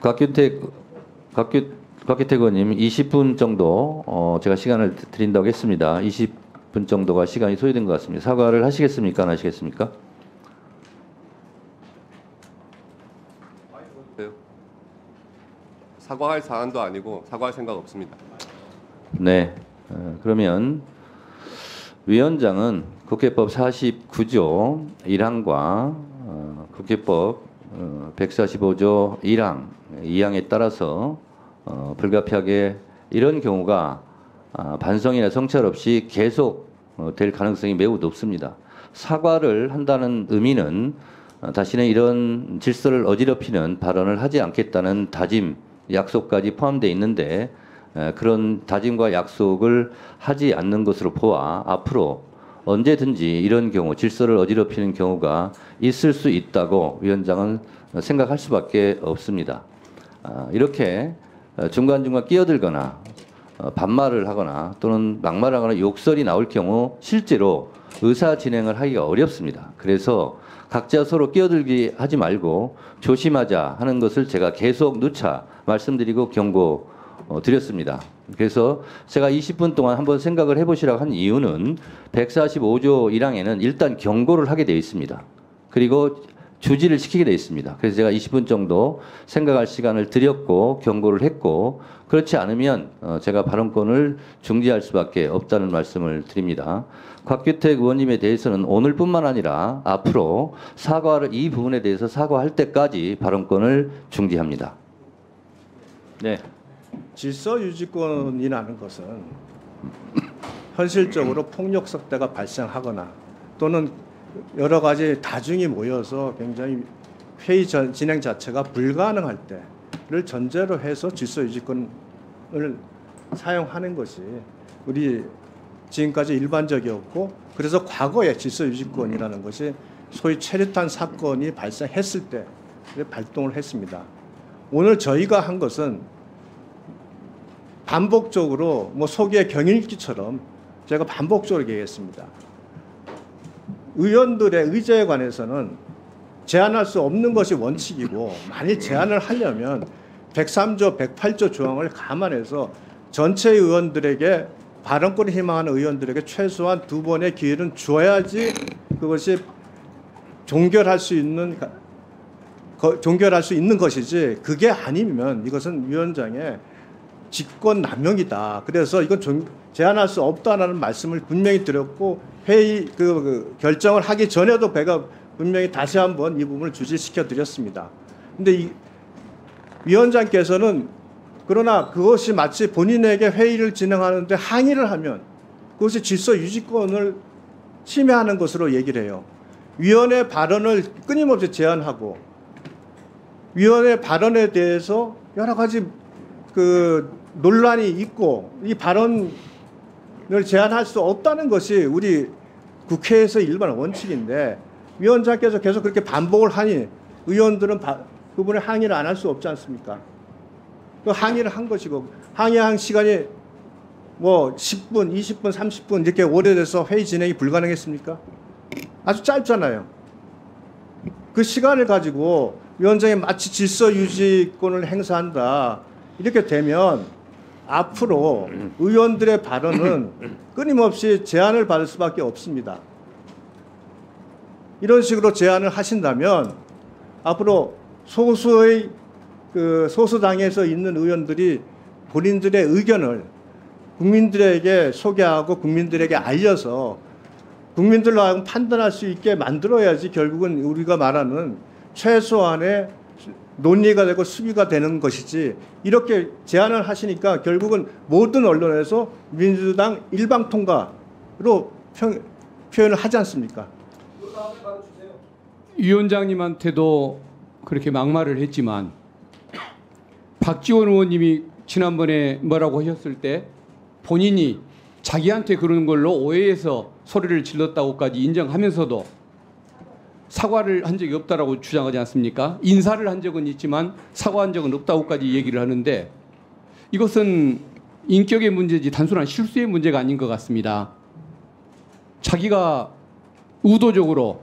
곽규택 의원님 20분 정도 제가 시간을 드린다고 했습니다. 20분 정도가 시간이 소요된 것 같습니다. 사과를 하시겠습니까? 안 하시겠습니까? 사과할 사안도 아니고 사과할 생각 없습니다. 네. 그러면 위원장은 국회법 49조 1항과 국회법 145조 1항, 2항에 따라서 불가피하게 이런 경우가 반성이나 성찰 없이 계속 될 가능성이 매우 높습니다. 사과를 한다는 의미는 다시는 이런 질서를 어지럽히는 발언을 하지 않겠다는 다짐, 약속까지 포함되어 있는데 그런 다짐과 약속을 하지 않는 것으로 보아 앞으로 언제든지 이런 경우, 질서를 어지럽히는 경우가 있을 수 있다고 위원장은 생각할 수밖에 없습니다. 이렇게 중간중간 끼어들거나 반말을 하거나 또는 막말을 하거나 욕설이 나올 경우 실제로 의사 진행을 하기가 어렵습니다. 그래서 각자 서로 끼어들기 하지 말고 조심하자 하는 것을 제가 계속 누차 말씀드리고 경고 드렸습니다. 그래서 제가 20분 동안 한번 생각을 해보시라고 한 이유는 145조 1항에는 일단 경고를 하게 되어 있습니다. 그리고 주지를 시키게 되어 있습니다. 그래서 제가 20분 정도 생각할 시간을 드렸고 경고를 했고 그렇지 않으면 제가 발언권을 중지할 수밖에 없다는 말씀을 드립니다. 곽규택 의원님에 대해서는 오늘뿐만 아니라 앞으로 이 부분에 대해서 사과할 때까지 발언권을 중지합니다. 네. 질서 유지권이라는 것은 현실적으로 폭력 사태가 발생하거나 또는 여러 가지 다중이 모여서 굉장히 회의 진행 자체가 불가능할 때를 전제로 해서 질서 유지권을 사용하는 것이 우리 지금까지 일반적이었고, 그래서 과거에 질서 유지권이라는 것이 소위 최루탄 사건이 발생했을 때 발동을 했습니다. 오늘 저희가 한 것은 반복적으로 소기의 경읽기처럼 제가 반복적으로 얘기했습니다. 의원들의 의제에 관해서는 제한할 수 없는 것이 원칙이고, 만일 제한을 하려면 103조, 108조 조항을 감안해서 전체 의원들에게 발언권을 희망하는 의원들에게 최소한 2번의 기회는 줘야지 그것이 종결할 수 있는 것이지, 그게 아니면 이것은 위원장의 직권 남용이다. 그래서 이건 제한할 수 없다라는 말씀을 분명히 드렸고, 회의 결정을 하기 전에도 제가 분명히 다시 한번 이 부분을 주지시켜 드렸습니다. 근데 이 위원장께서는 그러나 그것이 마치 본인에게 회의를 진행하는데 항의를 하면 그것이 질서 유지권을 침해하는 것으로 얘기를 해요. 위원의 발언을 끊임없이 제한하고, 위원의 발언에 대해서 여러 가지 논란이 있고, 이 발언을 제한할 수 없다는 것이 우리 국회에서 일반 원칙인데, 위원장께서 계속 그렇게 반복을 하니 의원들은 그 부분에 항의를 안 할 수 없지 않습니까? 그 항의를 한 것이고, 항의한 시간이 10분, 20분, 30분 이렇게 오래돼서 회의 진행이 불가능했습니까? 아주 짧잖아요. 그 시간을 가지고 위원장이 마치 질서 유지권을 행사한다, 이렇게 되면 앞으로 의원들의 발언은 끊임없이 제한을 받을 수밖에 없습니다. 이런 식으로 제한을 하신다면 앞으로 소수의 소수당에서 있는 의원들이 본인들의 의견을 국민들에게 소개하고 국민들에게 알려서 국민들로 하여금 판단할 수 있게 만들어야지 결국은 우리가 말하는 최소한의 논의가 되고 수비가 되는 것이지, 이렇게 제안을 하시니까 결국은 모든 언론에서 민주당 일방 통과로 표현을 하지 않습니까? 위원장님한테도 그렇게 막말을 했지만 박지원 의원님이 지난번에 뭐라고 하셨을 때 본인이 자기한테 그러는 걸로 오해해서 소리를 질렀다고까지 인정하면서도 사과를 한 적이 없다라고 주장하지 않습니까? 인사를 한 적은 있지만 사과한 적은 없다고까지 얘기를 하는데, 이것은 인격의 문제지 단순한 실수의 문제가 아닌 것 같습니다. 자기가 의도적으로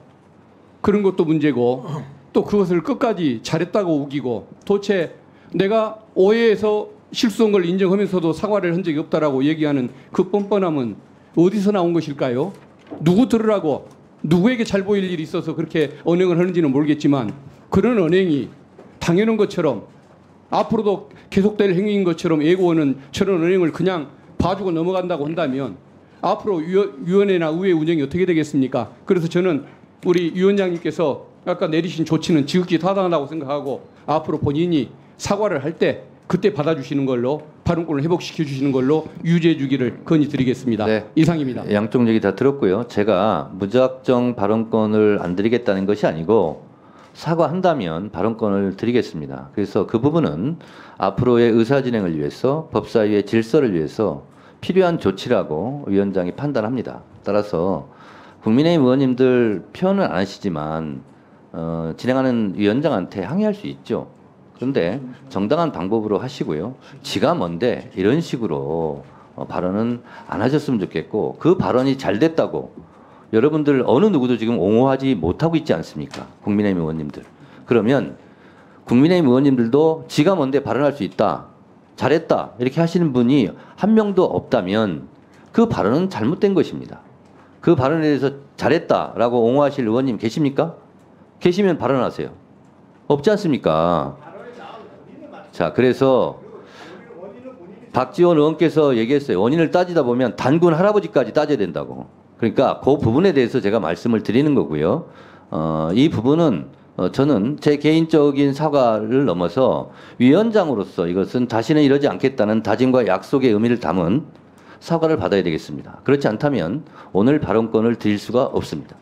그런 것도 문제고, 또 그것을 끝까지 잘했다고 우기고, 도대체 내가 오해해서 실수한 걸 인정하면서도 사과를 한 적이 없다라고 얘기하는 그 뻔뻔함은 어디서 나온 것일까요? 누구 들으라고 누구에게 잘 보일 일이 있어서 그렇게 언행을 하는지는 모르겠지만 그런 언행이 당연한 것처럼 앞으로도 계속될 행위인 것처럼 예고하는 저런 언행을 그냥 봐주고 넘어간다고 한다면 앞으로 위원회나 의회 운영이 어떻게 되겠습니까? 그래서 저는 우리 위원장님께서 아까 내리신 조치는 지극히 타당하다고 생각하고 앞으로 본인이 사과를 할 때 그때 받아주시는 걸로 발언권을 회복시켜 주시는 걸로 유지해 주기를 건의드리겠습니다. 네. 이상입니다. 양쪽 얘기 다 들었고요. 제가 무작정 발언권을 안 드리겠다는 것이 아니고 사과한다면 발언권을 드리겠습니다. 그래서 그 부분은 앞으로의 의사 진행을 위해서 법사위의 질서를 위해서 필요한 조치라고 위원장이 판단합니다. 따라서 국민의힘 의원님들 표현은 안 하시지만 진행하는 위원장한테 항의할 수 있죠. 그런데 정당한 방법으로 하시고요. 지가 뭔데 이런 식으로 발언은 안 하셨으면 좋겠고 그 발언이 잘 됐다고 여러분들 어느 누구도 지금 옹호하지 못하고 있지 않습니까? 국민의힘 의원님들. 그러면 국민의힘 의원님들도 지가 뭔데 발언할 수 있다. 잘했다. 이렇게 하시는 분이 한 명도 없다면 그 발언은 잘못된 것입니다. 그 발언에 대해서 잘했다라고 옹호하실 의원님 계십니까? 계시면 발언하세요. 없지 않습니까? 자, 그래서 박지원 의원께서 얘기했어요. 원인을 따지다 보면 단군 할아버지까지 따져야 된다고. 그러니까 그 부분에 대해서 제가 말씀을 드리는 거고요. 이 부분은 저는 제 개인적인 사과를 넘어서 위원장으로서 이것은 다시는 이러지 않겠다는 다짐과 약속의 의미를 담은 사과를 받아야 되겠습니다. 그렇지 않다면 오늘 발언권을 드릴 수가 없습니다.